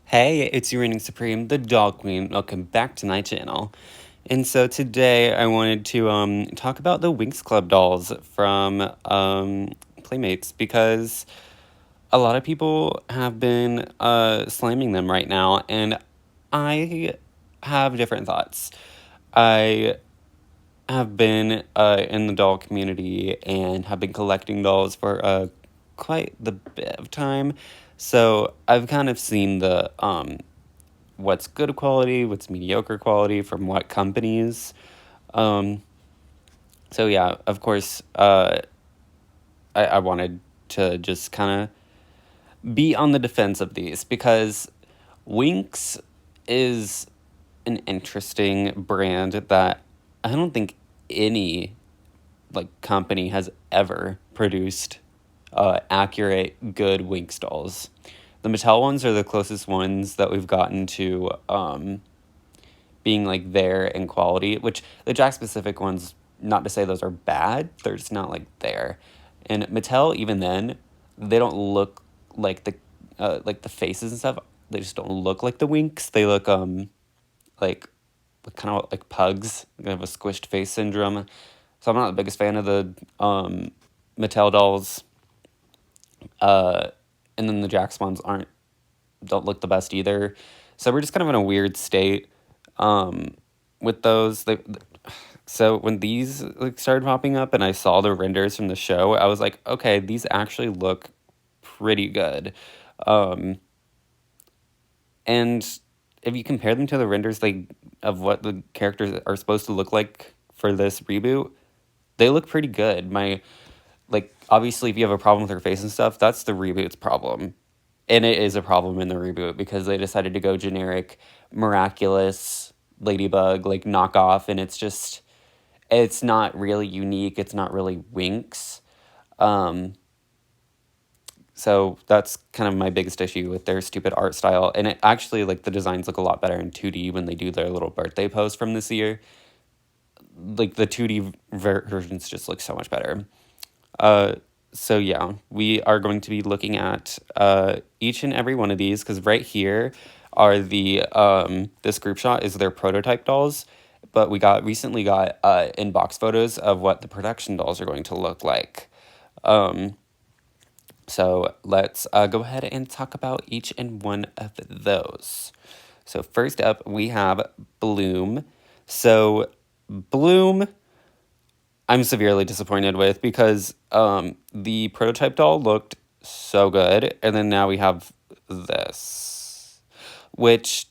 Hey, it's your reigning supreme, the Dog Queen. Welcome back to my channel. And so today I wanted to talk about the Winx Club dolls from Playmates because a lot of people have been slamming them right now, and I have different thoughts. I have been in the doll community and have been collecting dolls for quite the bit of time, so I've kind of seen the what's good quality, what's mediocre quality from what companies. Um, so yeah, of course, I wanted to just kind of be on the defense of these because Winx is an interesting brand that I don't think any company has ever produced accurate, good Winx dolls. The Mattel ones are the closest ones that we've gotten to being there in quality, which the Jack specific ones, not to say those are bad, they're just not there. And Mattel, even then, they don't look like the faces and stuff. They just don't look like the Winx. They look like kind of like pugs. They have a squished face syndrome. So I'm not the biggest fan of the Mattel dolls. And then the Jax ones don't look the best either. So we're just kind of in a weird state with those. So when these started popping up and I saw the renders from the show, I was like, okay, these actually look pretty good. And if you compare them to the renders of what the characters are supposed to look like for this reboot, they look pretty good. Obviously, if you have a problem with her face and stuff, that's the reboot's problem. And it is a problem in the reboot because they decided to go generic, miraculous ladybug, knockoff, and it's not really unique. It's not really Winx. So that's kind of my biggest issue with their stupid art style. And it actually, the designs look a lot better in 2D when they do their little birthday post from this year. The 2D versions just look so much better. So yeah, we are going to be looking at each and every one of these because right here are this group shot is their prototype dolls, but we recently got in-box photos of what the production dolls are going to look like. So let's go ahead and talk about each and one of those. So first up, we have Bloom. So Bloom, I'm severely disappointed with because the prototype doll looked so good, and then now we have this, which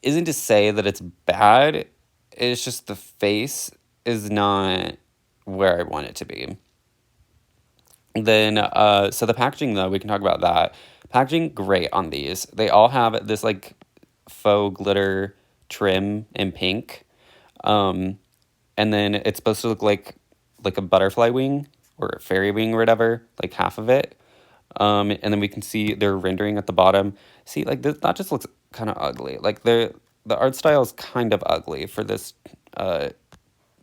isn't to say that it's bad. It's just the face is not where I want it to be. Then, so the packaging, though, we can talk about that. Packaging, great on these. They all have this, faux glitter trim in pink. And then it's supposed to look like a butterfly wing or a fairy wing or whatever, like half of it. And then we can see their rendering at the bottom. See, that just looks kind of ugly. The art style is kind of ugly for this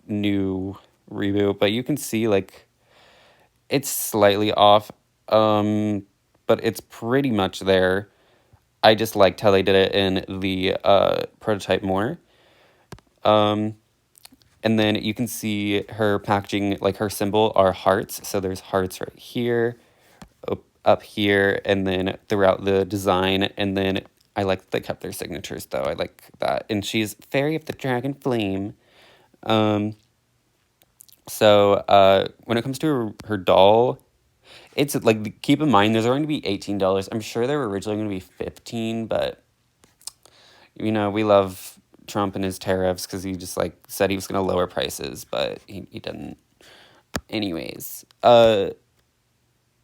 new reboot, but you can see, it's slightly off, but it's pretty much there. I just liked how they did it in the prototype more. And then you can see her packaging, her symbol are hearts. So there's hearts right here, up here, and then throughout the design. And then I like that they kept their signatures, though. I like that. And she's Fairy of the Dragon Flame. So when it comes to her doll, it's keep in mind there's going to be $18. I'm sure they were originally going to be $15, but we love Trump and his tariffs because he just said he was going to lower prices, but he didn't. Anyways,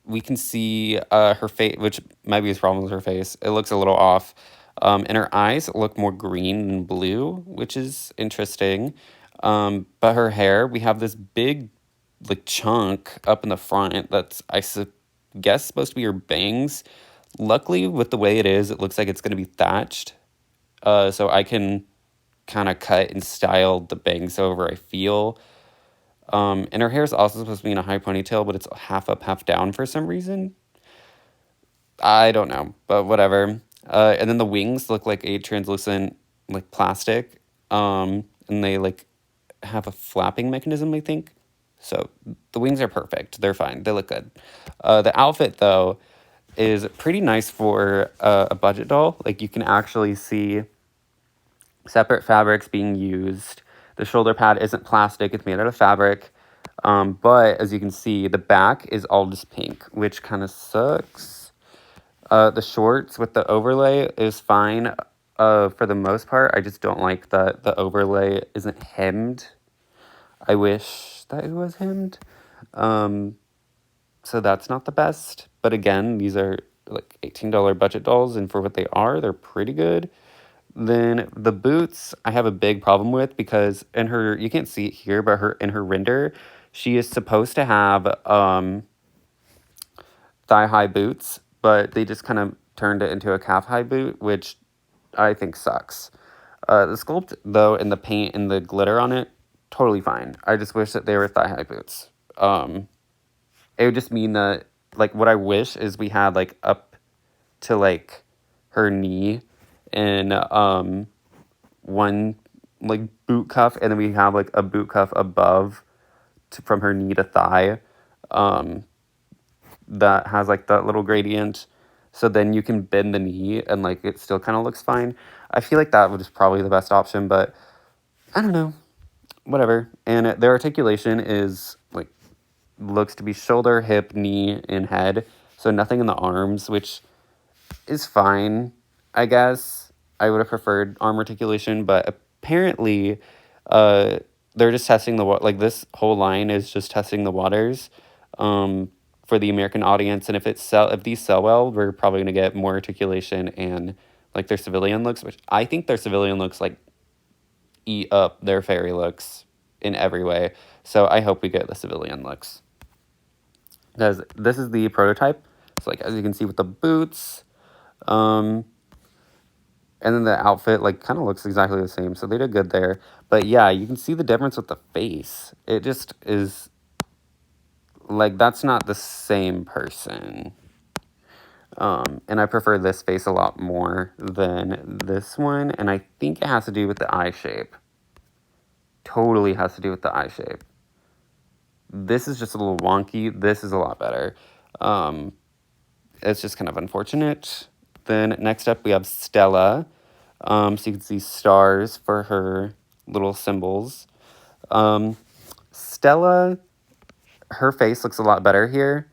we can see her face, which might be his problem with her face. It looks a little off. And her eyes look more green than blue, which is interesting. But her hair, we have this big chunk up in the front that's guess supposed to be her bangs. Luckily, with the way it is, it looks like it's going to be thatched. So I can kind of cut and style the bangs however I feel. And her hair is also supposed to be in a high ponytail, but it's half up, half down for some reason. I don't know, but whatever. And then the wings look like a translucent, like, plastic. And they, like, have a flapping mechanism, I think. So the wings are perfect. They're fine. They look good. The outfit, though, is pretty nice for a budget doll. Like, you can actually see separate fabrics being used. The shoulder pad isn't plastic. It's made out of fabric. But as you can see, the back is all just pink, which kind of sucks. The shorts with the overlay is fine for the most part. I just don't like that the overlay isn't hemmed. I wish that it was hemmed. So that's not the best. But again, these are like $18 budget dolls, and for what they are, they're pretty good. Then the boots, I have a big problem with because in her, you can't see it here, but in her render, she is supposed to have thigh-high boots, but they just kind of turned it into a calf-high boot, which I think sucks. The sculpt, though, and the paint and the glitter on it, totally fine. I just wish that they were thigh-high boots. It would just mean that, like, what I wish is we had, like, up to, like, her knee and one, like, boot cuff, and then we have, like, a boot cuff above from her knee to thigh that has, like, that little gradient. So then you can bend the knee and, like, it still kind of looks fine. I feel like that was probably the best option, but I don't know. Whatever. And their articulation is, like, looks to be shoulder, hip, knee, and head. So nothing in the arms, which is fine, I guess. I would have preferred arm articulation, but apparently they're just testing the like, this whole line is just testing the waters for the American audience, and if these sell well, we're probably going to get more articulation and, like, their civilian looks, which I think their civilian looks, like, eat up their fairy looks in every way. So I hope we get the civilian looks. Because this is the prototype. So, like, as you can see with the boots, and then the outfit, like, kind of looks exactly the same. So they did good there. But yeah, you can see the difference with the face. It just is, like, that's not the same person. And I prefer this face a lot more than this one. And I think it has to do with the eye shape. Totally has to do with the eye shape. This is just a little wonky. This is a lot better. It's just kind of unfortunate. Then next up we have Stella. So you can see stars for her little symbols. Stella, her face looks a lot better here.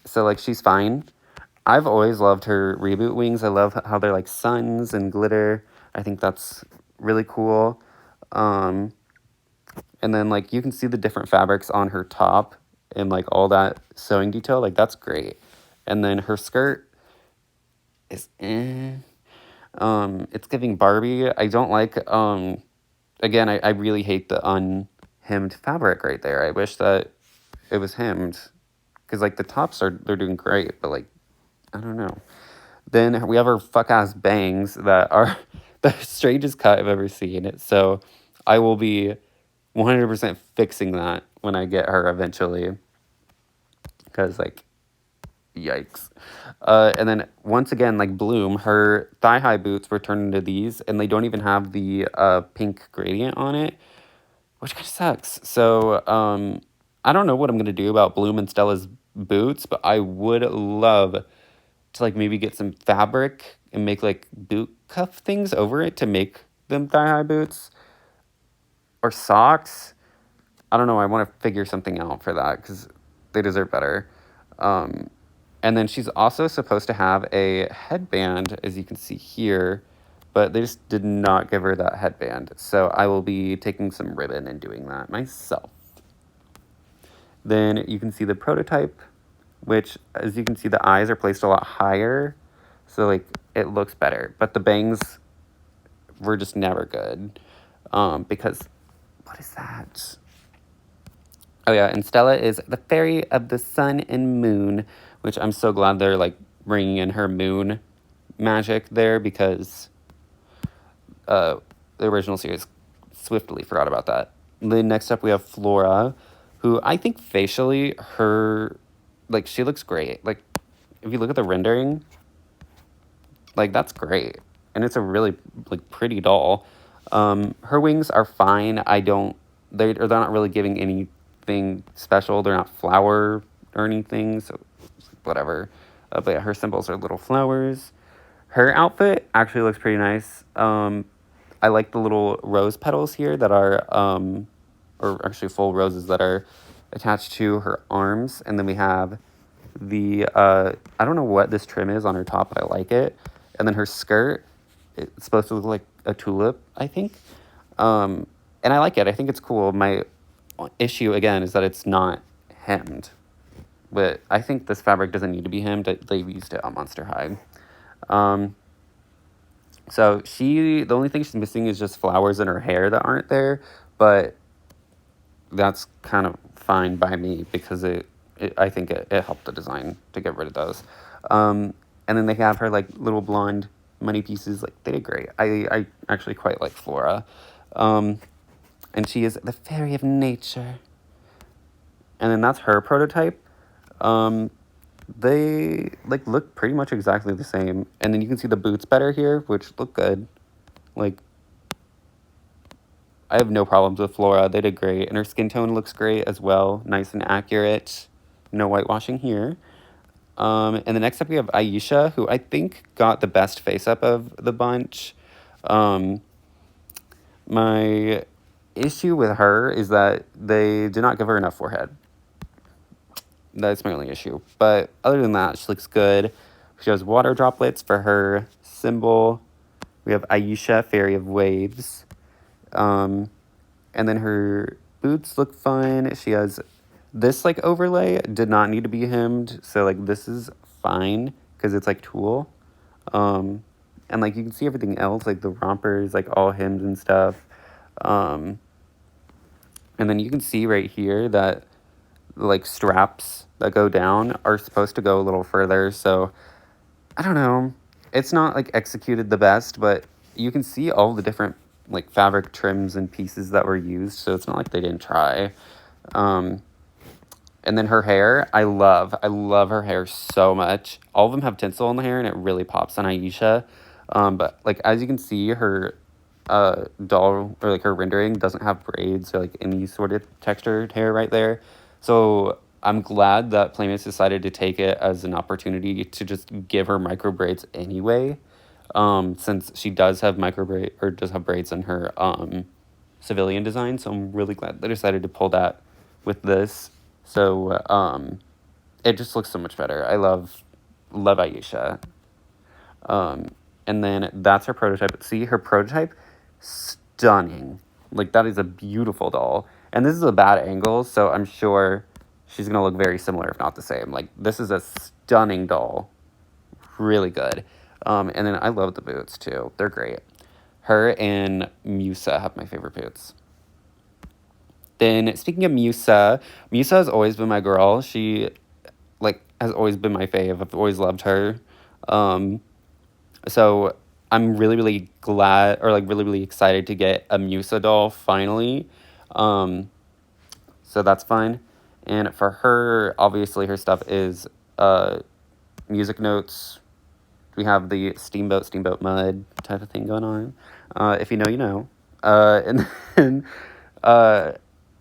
So, like, she's fine. I've always loved her Reboot wings. I love how they're, like, suns and glitter. I think that's really cool. And then, like, you can see the different fabrics on her top and, like, all that sewing detail. Like, that's great. And then her skirt is it's giving Barbie. I don't like, again, I really hate the unhemmed fabric right there. I wish that it was hemmed. Because, like, the tops they're doing great, but, like, I don't know. Then we have her fuck-ass bangs that are the strangest cut I've ever seen. So I will be 100% fixing that when I get her eventually. Because, like, yikes. And then, once again, like, Bloom, her thigh-high boots were turned into these, and they don't even have the pink gradient on it, which kind of sucks. So, I don't know what I'm going to do about Bloom and Stella's boots, but I would love to, like, maybe get some fabric and make, like, boot cuff things over it to make them thigh-high boots. Or socks. I don't know, I want to figure something out for that, because they deserve better. And then she's also supposed to have a headband, as you can see here, but they just did not give her that headband. So I will be taking some ribbon and doing that myself. Then you can see the prototype, which, as you can see, the eyes are placed a lot higher. So, like, it looks better. But the bangs were just never good. Because, what is that? Oh, yeah, and Stella is the fairy of the sun and moon, which I'm so glad they're, like, bringing in her moon magic there, because the original series swiftly forgot about that. Then next up we have Flora, who I think facially, like, she looks great. Like, if you look at the rendering, Like, that's great. And it's a really, like, pretty doll. Her wings are fine. They're not really giving anything special. They're not flower or anything, so whatever. But yeah, her symbols are little flowers. Her outfit actually looks pretty nice. I like the little rose petals here that are, or actually full roses that are attached to her arms. And then we have I don't know what this trim is on her top, but I like it. And then her skirt, it's supposed to look like a tulip, I think. And I like it. I think it's cool. My issue, again, is that it's not hemmed. But I think this fabric doesn't need to be hemmed. They've used it on Monster High. So the only thing she's missing is just flowers in her hair that aren't there. But that's kind of fine by me because I think it helped the design to get rid of those. And then they have her like little blonde money pieces. Like, they did great. I actually quite like Flora. And she is the fairy of nature. And then that's her prototype. They like look pretty much exactly the same. And then you can see the boots better here, which look good. Like, I have no problems with Flora. They did great. And her skin tone looks great as well. Nice and accurate. No whitewashing here. And then next up we have Aisha, who I think got the best face-up of the bunch. My issue with her is that they did not give her enough forehead. That's my only issue. But other than that, she looks good. She has water droplets for her symbol. We have Aisha, Fairy of Waves. And then her boots look fun. She has this, like, overlay. Did not need to be hemmed. So, like, this is fine because it's, like, tulle. And, like, you can see everything else. Like, the romper is, like, all hemmed and stuff. And then you can see right here that, like, straps that go down are supposed to go a little further. So, I don't know. It's not, like, executed the best, but you can see all the different, like, fabric trims and pieces that were used. So, it's not like they didn't try. And then her hair, I love her hair so much. All of them have tinsel in the hair, and it really pops on Aisha. But, like, as you can see, her doll, or, like, her rendering doesn't have braids or, like, any sort of textured hair right there. So I'm glad that Playmates decided to take it as an opportunity to just give her micro braids anyway. Since she does have braids in her civilian design. So I'm really glad they decided to pull that with this. So, it just looks so much better. I love Aisha. And then that's her prototype. See, her prototype, stunning. Like, that is a beautiful doll. And this is a bad angle, so I'm sure she's going to look very similar, if not the same. Like, this is a stunning doll. Really good. And then I love the boots, too. They're great. Her and Musa have my favorite boots. Then, speaking of Musa has always been my girl. She, like, has always been my fave. I've always loved her. So I'm really, really glad, or, like, really, really excited to get a Musa doll finally. So that's fine. And for her, obviously, her stuff is music notes. We have the Steamboat Mud type of thing going on. If you know, you know. And then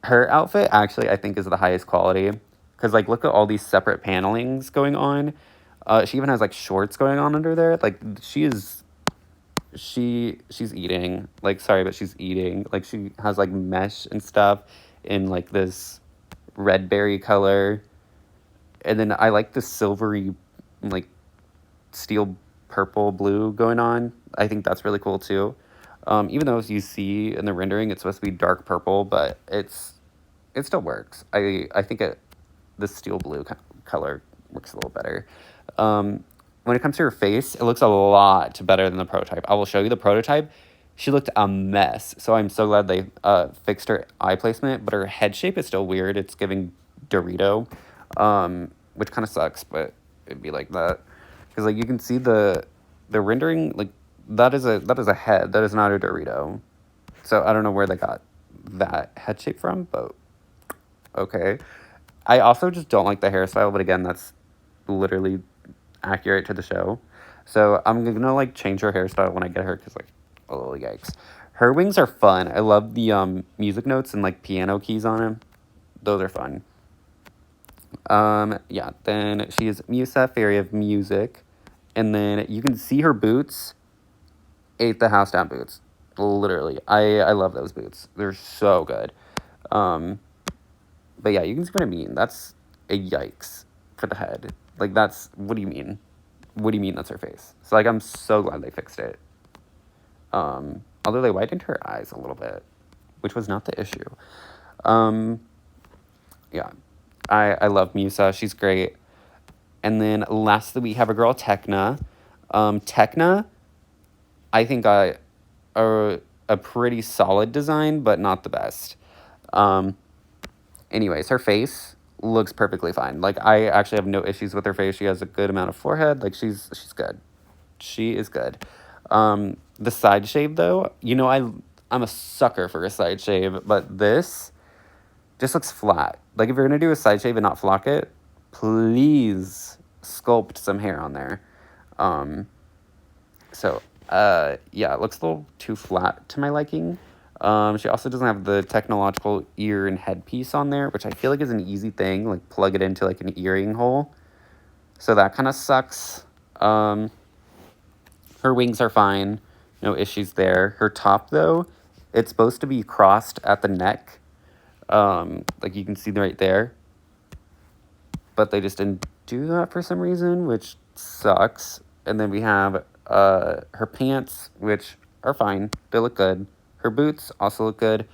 her outfit, actually, I think is the highest quality. Because, like, look at all these separate panelings going on. She even has, like, shorts going on under there. Like, she's eating. Like, sorry, but she's eating. Like, she has, like, mesh and stuff in, like, this red berry color. And then I like the silvery, like, steel purple blue going on. I think that's really cool, too. Even though, as you see in the rendering, it's supposed to be dark purple, but it still works. I think the steel blue color works a little better. When it comes to her face, it looks a lot better than the prototype. I will show you the prototype. She looked a mess, so I'm so glad they fixed her eye placement, but her head shape is still weird. It's giving Dorito, which kind of sucks, but it'd be like that. Because, like, you can see the rendering, like, that is a head. That is not a Dorito. So I don't know where they got that head shape from, but okay. I also just don't like the hairstyle, but again, that's literally accurate to the show. So I'm gonna like change her hairstyle when I get her because like, oh yikes. Her wings are fun. I love the music notes and like piano keys on them. Those are fun. Yeah, then she is Musa, Fairy of Music. And then you can see her boots. Ate the house down boots. Literally. I love those boots. They're so good. Um, but yeah, you can see what I mean. That's a yikes for the head. Like, that's, what do you mean? What do you mean that's her face? So, like, I'm so glad they fixed it. Although they widened her eyes a little bit, which was not the issue. Yeah, I love Musa. She's great. And then lastly, we have a girl, Tekna. Tekna, I think a pretty solid design, but not the best. Anyways, her face looks perfectly fine. Like, I actually have no issues with her face. She has a good amount of forehead. Like, she's good. She is good. The side shave, though, you know, I'm a sucker for a side shave, but this just looks flat. Like, if you're going to do a side shave and not flock it, please sculpt some hair on there. Yeah, it looks a little too flat to my liking. She also doesn't have the technological ear and headpiece on there, which I feel like is an easy thing. Like, plug it into, like, an earring hole. So that kind of sucks. Her wings are fine. No issues there. Her top, though, it's supposed to be crossed at the neck. Like, you can see right there. But they just didn't do that for some reason, which sucks. And then we have her pants, which are fine. They look good. Her boots also look good.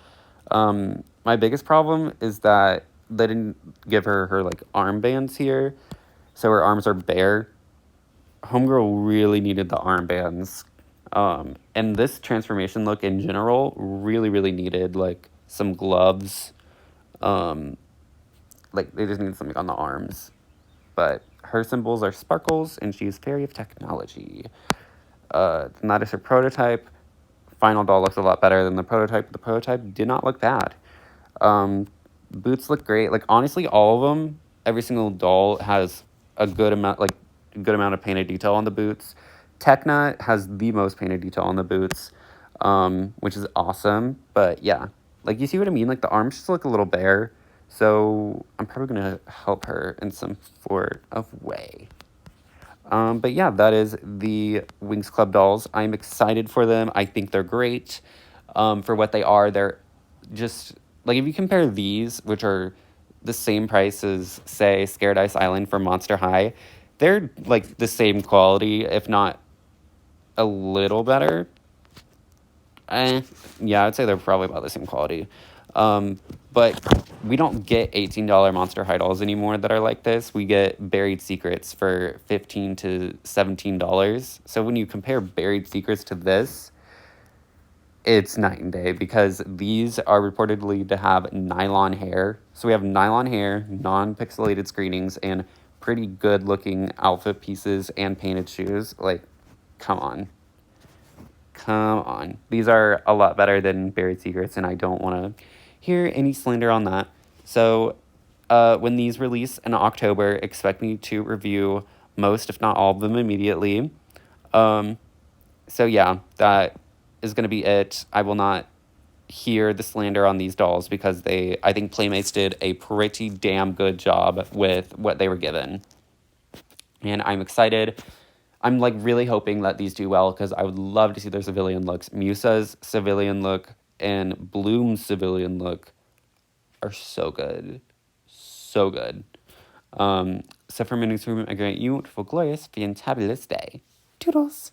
My biggest problem is that they didn't give her like armbands here, so her arms are bare. Homegirl really needed the armbands. And this transformation look in general really needed like some gloves. Like they just needed something on the arms. But her symbols are sparkles, and she's Fairy of Technology. And that is her prototype. Final doll looks a lot better than the prototype. The prototype did not look bad. Boots look great. Like, honestly, all of them, every single doll has a good amount, like, good amount of painted detail on the boots. Tekna has the most painted detail on the boots, which is awesome. But, yeah, like, you see what I mean? Like, the arms just look a little bare. So, I'm probably going to help her in some sort of way. But yeah, that is the Winx Club dolls. I'm excited for them. I think they're great. For what they are, they're just, like, if you compare these, which are the same price as, say, Scared Ice Island for Monster High, they're, like, the same quality, if not a little better. Yeah, I'd say they're probably about the same quality. But we don't get $18 Monster High dolls anymore that are like this. We get Buried Secrets for $15 to $17. So when you compare Buried Secrets to this, it's night and day because these are reportedly to have nylon hair. So we have nylon hair, non-pixelated screenings, and pretty good-looking outfit pieces and painted shoes. Like, come on. Come on. These are a lot better than Buried Secrets, and I don't want to hear any slander on that. So, when these release in October, expect me to review most, if not all of them, immediately. So yeah, that is going to be it. I will not hear the slander on these dolls because I think Playmates did a pretty damn good job with what they were given. And I'm excited. I'm, like, really hoping that these do well because I would love to see their civilian looks. Musa's civilian look and Bloom's civilian look are so good. So good. So from me, a great, beautiful, glorious, fantabulous day. Toodles!